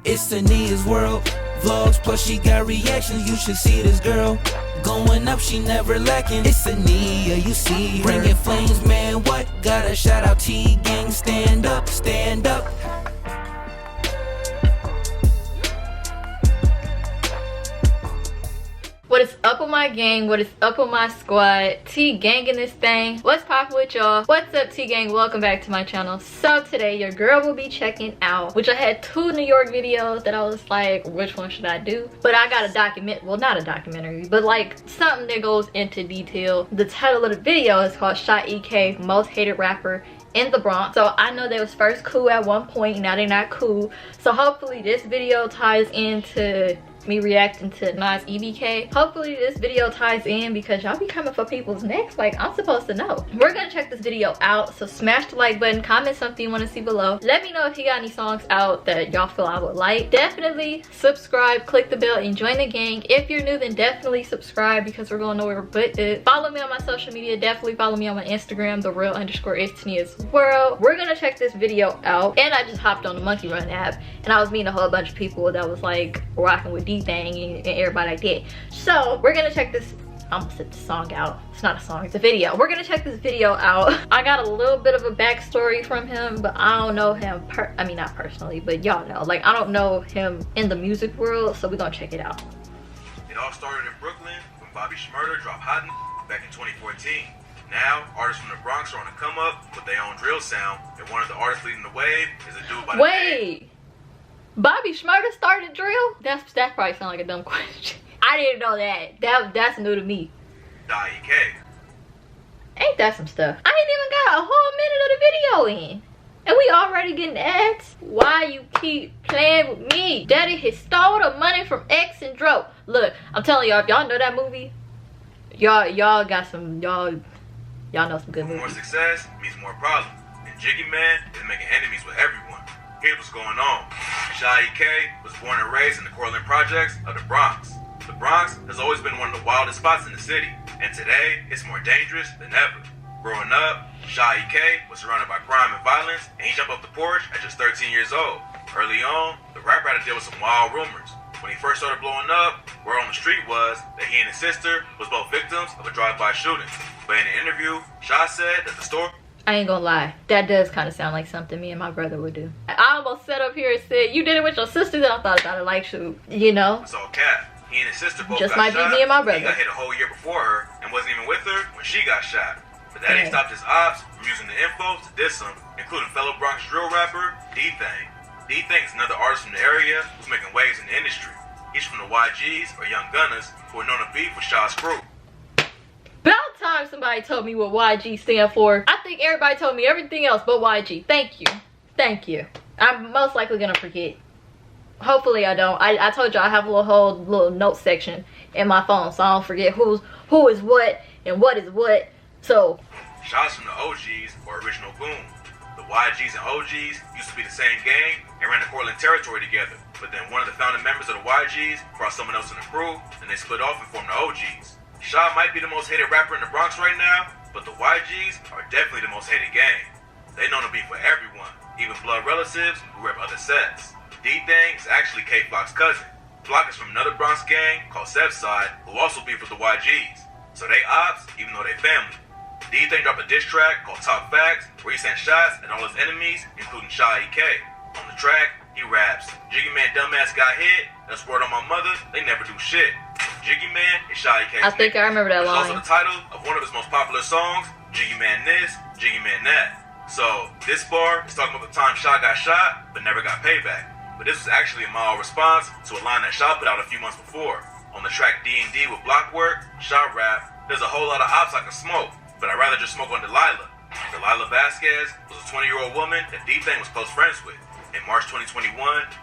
It's Tania's world. Vlogs plus she got reactions. You should see this girl. Going up, she never lacking. It's Tania, you see her. Bringing flames, man, what? Gotta shout out T-Gang. Stand up, stand up. What is up with my gang? What is up with my squad? T-Gang in this thing. What's poppin' with y'all? What's up, T-Gang? Welcome back to my channel. So today your girl will be checking out, which I had 2 New York videos that I was like, which one should I do? But I got a document, well, not a documentary, but like something that goes into detail. The title of the video is called Sha EK, most hated rapper in the Bronx. So I know they was first cool at one point, now they're not cool. So hopefully this video ties into me reacting to Nas EBK. Hopefully this video ties in because y'all be coming for people's necks like I'm supposed to know. We're gonna check this video out, so smash the like button, comment something you want to see below. Let me know if he got any songs out that y'all feel I would like. Definitely subscribe, click the bell, and join the gang. If you're new, then definitely subscribe because we're going nowhere but good. Follow me on my social media. Definitely follow me on my Instagram, _is_Tania's_world. We're gonna check this video out, and I just hopped on the Monkey Run app and I was meeting a whole bunch of people that was like rocking with D thing and everybody like that. So we're gonna check this. I'm gonna set the song out. It's not a song, it's a video. We're gonna check this video out. I got a little bit of a backstory from him, but I don't know him I mean, not personally, but y'all know, like I don't know him in the music world, so we're gonna check it out. It all started in Brooklyn when Bobby Shmurda dropped Hot back in 2014. Now, artists from the Bronx are on the come up with their own drill sound, and one of the artists leading the wave is a dude by the name. Bobby Shmurda started drill? That probably sound like a dumb question. I didn't know that. That's new to me. Sha EK. Ain't that some stuff? I ain't even got a whole minute of the video in, and we already getting ads. Why you keep playing with me? Daddy has stole the money from X and Dro. Look, I'm telling y'all, if y'all know that movie, y'all got some, y'all know some good movies. More success means more problems, and Jiggy Man is making enemies with everyone. Here's what's going on. Sha EK was born and raised in the Cortland projects of the Bronx. The Bronx has always been one of the wildest spots in the city, and today it's more dangerous than ever. Growing up, Sha EK was surrounded by crime and violence, and he jumped off the porch at just 13 years old. Early on, the rapper had to deal with some wild rumors. When he first started blowing up, word on the street was that he and his sister was both victims of a drive-by shooting. But in an interview, Sha said that the story... I ain't gonna lie, that does kind of sound like something me and my brother would do. I almost sat up here and said, you did it with your sister, then I thought about it like, shoot, you know? It's all cap. He and his sister both just got might shot. Be me and my brother. He got hit a whole year before her and wasn't even with her when she got shot. But that ain't stopped his ops from using the info to diss him, including fellow Bronx drill rapper D-Thing. D-Thing is another artist from the area who's making waves in the industry. He's from the YGs, or Young Gunners, who are known to beef with Sha's crew. About time somebody told me what YG stand for. I think everybody told me everything else but YG. Thank you. Thank you. I'm most likely gonna forget. Hopefully I don't. I told you I have a little note section in my phone, so I don't forget who is what and what is what. So Sha's from the OGs, or original goon. The YGs and OGs used to be the same gang and ran the Cortland territory together. But then one of the founding members of the YGs brought someone else in the crew, and they split off and formed the OGs. Sha might be the most hated rapper in the Bronx right now, but the YGs are definitely the most hated gang. They known to beef with everyone, even blood relatives who rep other sets. D-Thing is actually K-Flock's cousin. Flock is from another Bronx gang called Sevside, who also beef with the YGs. So they ops, even though they family. D-Thing dropped a diss track called Top Facts, where he sent shots at all his enemies, including Sha EK. On the track, he raps, Jiggy Man dumbass got hit, that's word on my mother, they never do shit. Jiggy Man is Sha EK's I think I remember that line. It's also the title of one of his most popular songs, Jiggy Man this, Jiggy Man that. So, this bar is talking about the time Sha got shot, but never got payback. But this was actually a mild response to a line that Sha put out a few months before. On the track D&D with Blockwork, Sha rap, there's a whole lot of ops I can smoke, but I'd rather just smoke on Delilah. Delilah Vasquez was a 20-year-old woman that D-Thing was close friends with. In March 2021,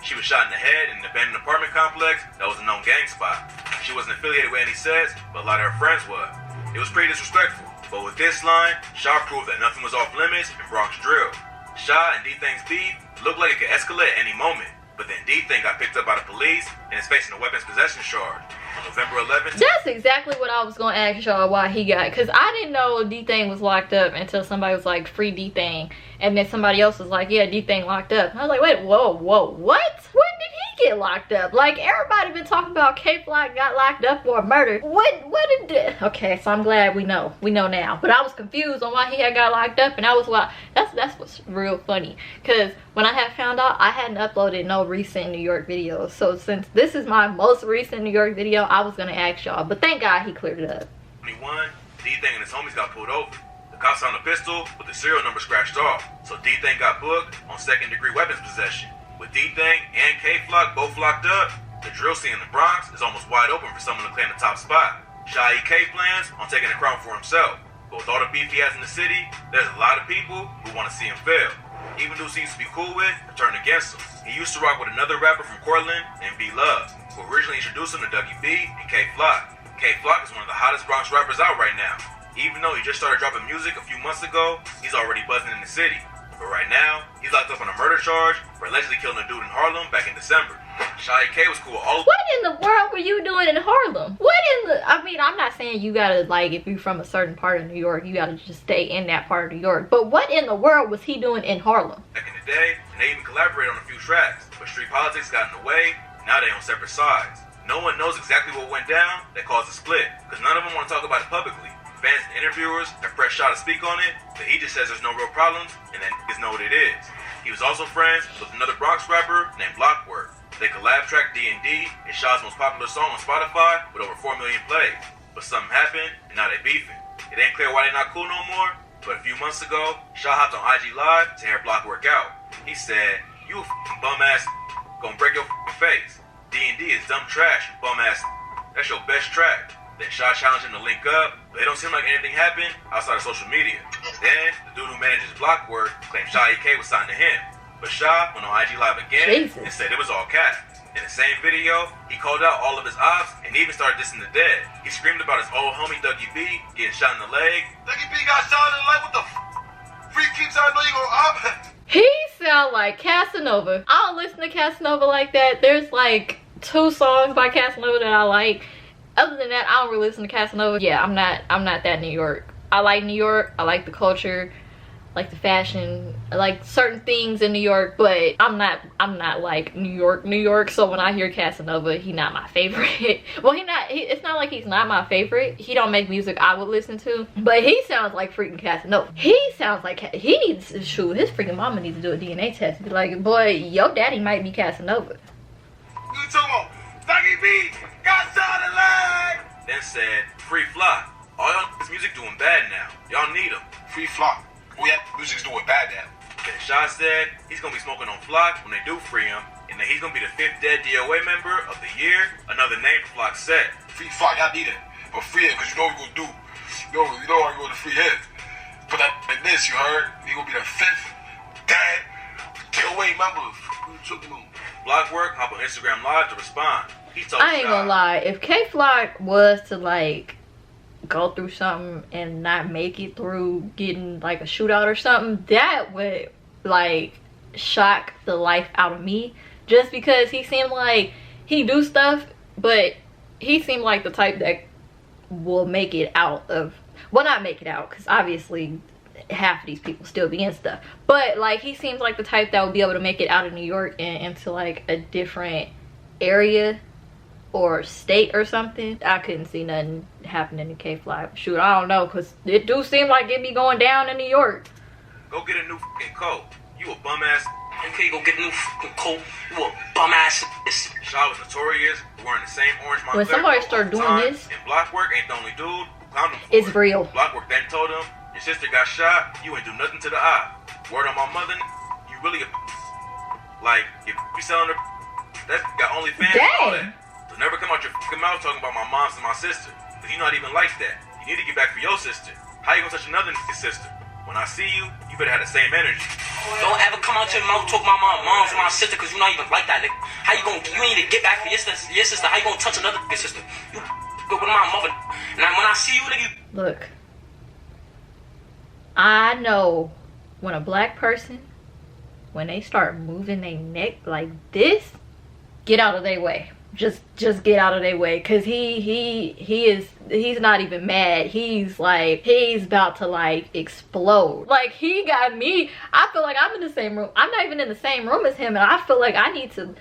she was shot in the head in an abandoned apartment complex that was a known gang spot. She wasn't affiliated with any sets, but a lot of her friends were. It was pretty disrespectful, but with this line, Sha proved that nothing was off limits in Bronx drill. Sha and D-Thing's beef looked like it could escalate at any moment, but then D-Thing got picked up by the police and is facing a weapons possession charge. On November 11th... That's exactly what I was going to ask y'all why he got, because I didn't know D-Thing was locked up until somebody was like, free D-Thing. And then somebody else was like, yeah, D-Thing locked up. I was like, wait, whoa, what? When did he get locked up? Like, everybody been talking about K-Flock got locked up for a murder. What did okay, so I'm glad we know now, but I was confused on why he had got locked up, and I was like, that's what's real funny, because when I had found out, I hadn't uploaded no recent New York videos. So since this is my most recent New York video, I was gonna ask y'all, but thank God he cleared it up. 21, D-Thing and his homies got pulled over. The cops found a pistol with the serial number scratched off, so D-Thing got booked on second-degree weapons possession. With D-Thing and K-Flock both locked up, the drill scene in the Bronx is almost wide open for someone to claim the top spot. Sha EK plans on taking the crown for himself, but with all the beef he has in the city, there's a lot of people who want to see him fail. Even dudes he used to be cool with have turned against him. He used to rock with another rapper from Portland named B-Love, who originally introduced him to WB and K-Flock. K-Flock is one of the hottest Bronx rappers out right now. Even though he just started dropping music a few months ago, he's already buzzing in the city. But right now, he's locked up on a murder charge for allegedly killing a dude in Harlem back in December. Sha EK was cool with all. What in the world were you doing in Harlem? What in the, I mean, I'm not saying you gotta, like, if you're from a certain part of New York, you gotta just stay in that part of New York. But what in the world was he doing in Harlem? Back in the day, and they even collaborated on a few tracks. But street politics got in the way, now they on separate sides. No one knows exactly what went down that caused the split, because none of them want to talk about it publicly. Fans and interviewers have pressed Sha to speak on it, but he just says there's no real problems, and that niggas know what it is. He was also friends with another Bronx rapper named Blockwork. They collab tracked D&D, is Sha's most popular song on Spotify with over 4 million plays. But something happened, and now they beefing. It ain't clear why they not cool no more, but a few months ago, Sha hopped on IG Live to hear Blockwork out. He said, "You a f***ing bum ass, gonna break your f***ing face. D&D is dumb trash, you bum ass. That's your best track." Then Sha challenged him to link up, but it don't seem like anything happened outside of social media. Then, the dude who manages Blockwork claimed Sha EK was signed to him. But Sha went on IG Live again and said it was all cap. In the same video, he called out all of his ops and even started dissing the dead. He screamed about his old homie WB getting shot in the leg. WB got shot in the leg, what the f***? Free keeps I know you gonna op. He sound like Casanova. I don't listen to Casanova like that. There's like 2 songs by Casanova that I like. Other than that, I don't really listen to Casanova. Yeah, I'm not that New York. I like New York. I like the culture, I like the fashion, I like certain things in New York, but I'm not like New York. So when I hear Casanova, he not my favorite. Well, it's not like he's not my favorite. He don't make music I would listen to, but he sounds like freaking Casanova. He sounds like he needs to shoot. His freaking mama needs to do a DNA test. Be like, boy, your daddy might be Casanova. You talking about WB got shot in the leg? Then said, "Free Flock. All y'all niggas music doing bad now. Y'all need him." Free Flock. Oh yeah, music's doing bad now. Then Sha said he's gonna be smoking on Flock when they do free him, and that he's gonna be the 5th dead DOA member of the year. Another name for Flock said. Free Flock, y'all need it. But free him, because you know what we're gonna do. You know how you're gonna free him. Put that in this, you heard? He gonna be the 5th dead DOA member. What you talking about? Blockwork hop on Instagram Live to respond. He told I ain't Sha, gonna lie, if K-Flock was to like go through something and not make it through getting like a shootout or something, that would like shock the life out of me, just because he seemed like he do stuff, but he seemed like the type that will make it out of, well, not make it out, because obviously half of these people still be in stuff, but like he seems like the type that would be able to make it out of New York and into like a different area or state or something. I couldn't see nothing happening in K-Fly. Shoot, I don't know, because it do seem like it be going down in New York. "Go get a new fucking coat. You a bum ass." Okay, go get a new fucking coat. You a bum ass. Sha was notorious for wearing the same orange Montclair When somebody coat start all the doing time, this, and Blockwork ain't the only dude who clowned him for it's it. real. Blockwork then told him, "Your sister got shot, you ain't do nothing to the eye. Word on my mother, you really a like, if you selling her, that got OnlyFans and all that. So never come out your fucking mouth talking about my mom's and my sister, because you're not even like that. You need to get back for your sister. How you gonna touch another nigga's sister? When I see you, you better have the same energy." Don't ever come out your mouth talk about my mom's and my sister, because you're not even like that, nigga. How you gonna, you need to get back for your sister. How you gonna touch another nigga's sister? You go with my mother. And when I see you, nigga. Look, I know when a black person, when they start moving their neck like this, get out of their way. Just get out of their way, because he's not even mad. He's like, he's about to like explode. Like, he got me. I feel like I'm in the same room. I'm not even in the same room as him, and I feel like I need to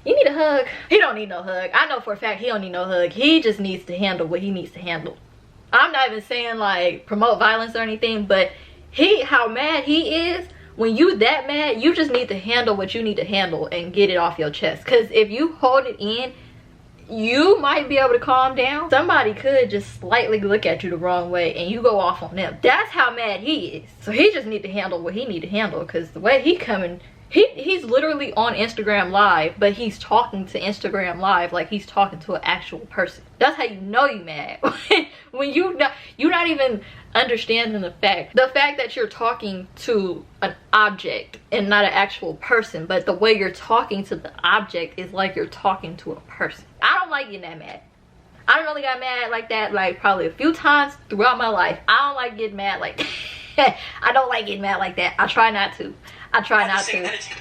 You need a hug. He don't need no hug. I know for a fact he don't need no hug. He just needs to handle what he needs to handle. I'm not even saying like promote violence or anything, but how mad he is, when you that mad, you just need to handle what you need to handle and get it off your chest. Because if you hold it in, you might be able to calm down. Somebody could just slightly look at you the wrong way and you go off on them. That's how mad he is. So he just need to handle what he need to handle, because the way he coming, he's literally on Instagram Live, but he's talking to Instagram Live like he's talking to an actual person. That's how you know you mad. When you're not even understanding the fact that you're talking to an object and not an actual person, but the way you're talking to the object is like you're talking to a person. I don't like getting that mad. I don't really got mad like that like probably a few times throughout my life. I don't like getting mad like that. I don't like getting mad like that. I try not to.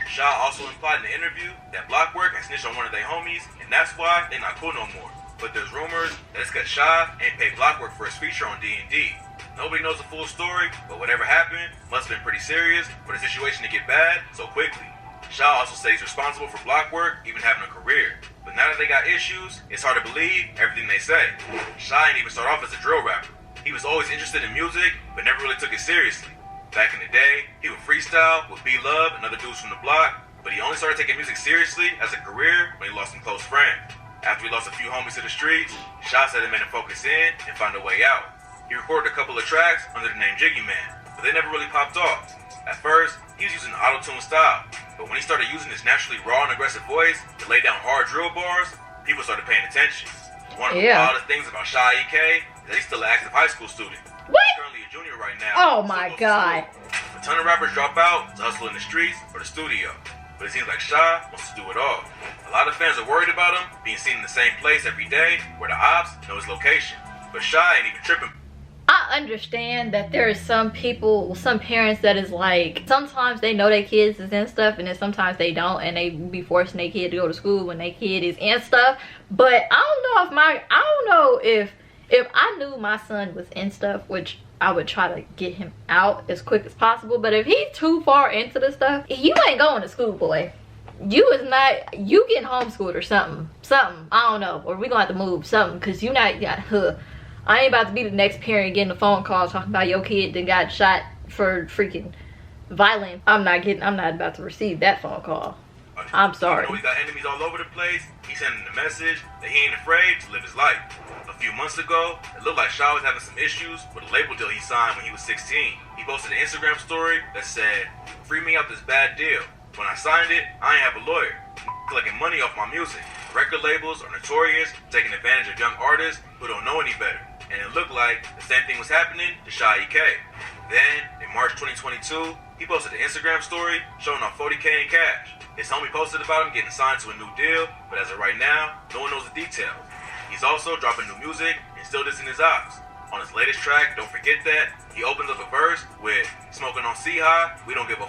Sha also implied in the interview that Blockwork has snitched on one of their homies, and that's why they're not cool no more. But there's rumors that it's because Sha ain't paid Blockwork for his feature on D&D. Nobody knows the full story, but whatever happened must have been pretty serious for the situation to get bad so quickly. Sha also says he's responsible for Blockwork even having a career. But now that they got issues, it's hard to believe everything they say. Sha ain't even start off as a drill rapper. He was always interested in music, but never really took it seriously. Back in the day, he would freestyle with B-Love and other dudes from the block, but he only started taking music seriously as a career when he lost some close friends. After he lost a few homies to the streets, Sha said it made him focus in and find a way out. He recorded a couple of tracks under the name Jiggy Man, but they never really popped off. At first, he was using auto-tune style, but when he started using his naturally raw and aggressive voice to lay down hard drill bars, people started paying attention. One of the wildest things about Sha EK is that he's still an active high school student. What? He's currently a junior right now. Oh my god. A ton of rappers drop out to hustle in the streets or the studio, but it seems like Sha wants to do it all. A lot of fans are worried about him being seen in the same place every day where the ops know his location, but Sha ain't even tripping. I understand that there is some people, some parents that is like, sometimes they know their kids is in stuff and then sometimes they don't, and they be forcing their kid to go to school when their kid is in stuff. But I don't know if I knew my son was in stuff, which I would try to get him out as quick as possible. But if he's too far into the stuff, you ain't going to school, boy. You getting homeschooled or something. I don't know. Or we gonna have to move something, because you not got I ain't about to be the next parent getting a phone call talking about your kid that got shot for freaking violence. I'm not about to receive that phone call. I'm sorry. You know, he got enemies all over the place. He's sending the message that he ain't afraid to live his life. A few months ago, it looked like Sha was having some issues with a label deal he signed when he was 16. He posted an Instagram story that said, "Free me out this bad deal. When I signed it, I ain't have a lawyer. Collecting money off my music. Record labels are notorious, taking advantage of young artists who don't know any better." And it looked like the same thing was happening to Sha EK. Then, in March 2022, he posted an Instagram story showing off 40K in cash. His homie posted about him getting signed to a new deal, but as of right now, no one knows the details. He's also dropping new music and still dissing his ops. On his latest track, Don't Forget That, he opens up a verse with "Smoking on C-High, we don't give a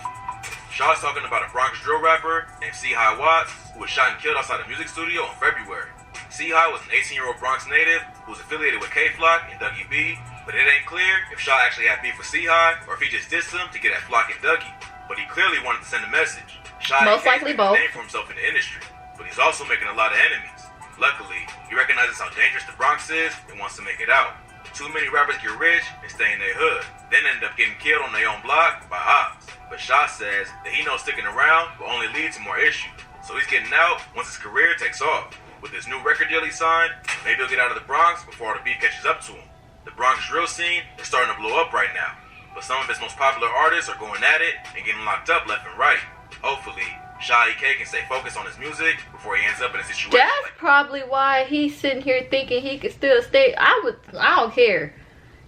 Shaw's talking about a Bronx drill rapper named C-High Watts, who was shot and killed outside a music studio in February. C-High was an 18-year-old Bronx native who was affiliated with K-Flock and Dougie B, but it ain't clear if Sha actually had beef with C-High or if he just dissed him to get at Flock and Dougie. But he clearly wanted to send a message. Sha Most likely both. Name for himself in the industry, but he's also making a lot of enemies. Luckily, he recognizes how dangerous the Bronx is and wants to make it out. Too many rappers get rich and stay in their hood, then end up getting killed on their own block by ops. But Sha says that he knows sticking around will only lead to more issues, so he's getting out once his career takes off. With this new record deal he signed, maybe he'll get out of the Bronx before all the beef catches up to him. The Bronx drill scene is starting to blow up right now, but some of its most popular artists are going at it and getting locked up left and right. Hopefully, Sha EK can stay focused on his music before he ends up in a situation That's probably why he's sitting here thinking he could still stay. I don't care.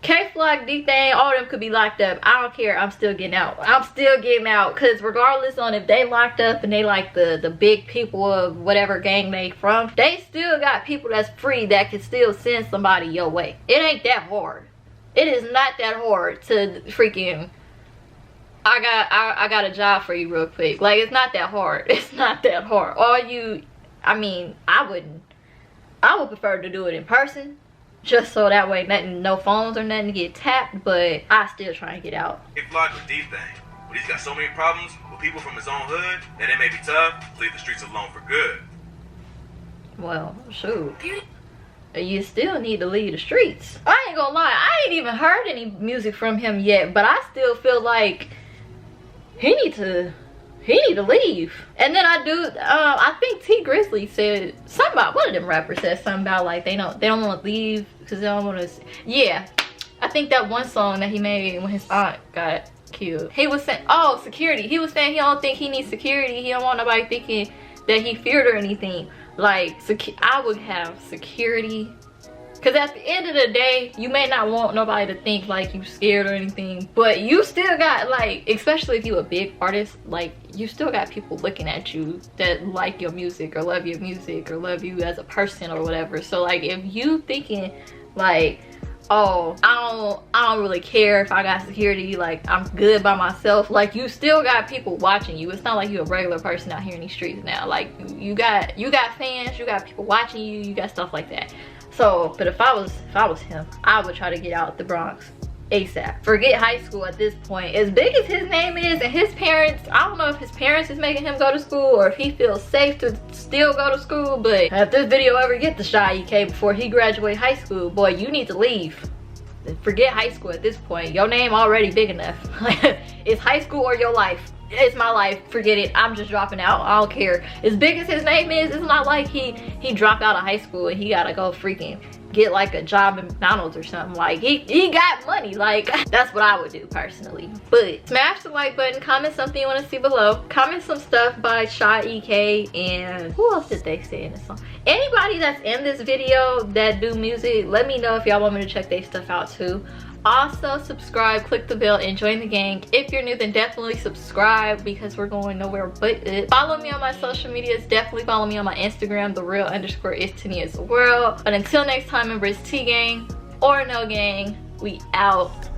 K-Flock, D-Thing, all of them could be locked up. I don't care. I'm still getting out. I'm still getting out. Because regardless on if they locked up and they like the big people of whatever gang they from, they still got people that's free that can still send somebody your way. It ain't that hard. It is not that hard to freaking... I got a job for you real quick. Like, it's not that hard. It's not that hard. I would prefer to do it in person. Just so that way no phones or nothing to get tapped, but I still try to get out. K-Flock with D-Thing, but he's got so many problems with people from his own hood that it may be tough to leave the streets alone for good. well, shoot. You still need to leave the streets. I ain't gonna lie, I ain't even heard any music from him yet, but I still feel like he need to leave. And then I think T Grizzly said something about, one of them rappers said something about like they don't want to leave because they don't want to. Yeah, I think that one song that he made when his aunt got killed, he was saying, oh, security. He was saying he don't think he needs security. He don't want nobody thinking that he feared or anything. Like, I would have security, because at the end of the day, you may not want nobody to think like you scared or anything, but you still got, like, especially if you a big artist, like, you still got people looking at you that like your music or love your music or love you as a person or whatever. So like, if you thinking like, oh, I don't really care if I got security, like I'm good by myself, like you still got people watching you. It's not like you're a regular person out here in these streets now. Like you got fans, you got people watching you, you got stuff like that. So, but if I was him, I would try to get out the Bronx ASAP. Forget high school at this point. As big as his name is, and his parents, I don't know if his parents is making him go to school or if he feels safe to still go to school, but if this video ever get to Sha EK before he graduate high school, boy, you need to leave. Forget high school at this point. Your name already big enough. It's high school or your life. It's my life, forget it, I'm just dropping out, I don't care. As big as his name is, it's not like he dropped out of high school and he gotta go freaking get like a job in McDonald's or something. Like he got money, like that's what I would do personally. But smash the like button, comment something you want to see below, comment some stuff by Sha EK, and who else did they say in the song? Anybody that's in this video that do music, let me know if y'all want me to check their stuff out too. Also subscribe, click the bell, and join the gang. If you're new, then definitely subscribe because we're going nowhere but it. Follow me on my social medias. Definitely follow me on my Instagram, _is_Tini as well. But until next time, remember, it's T gang or no gang. We out.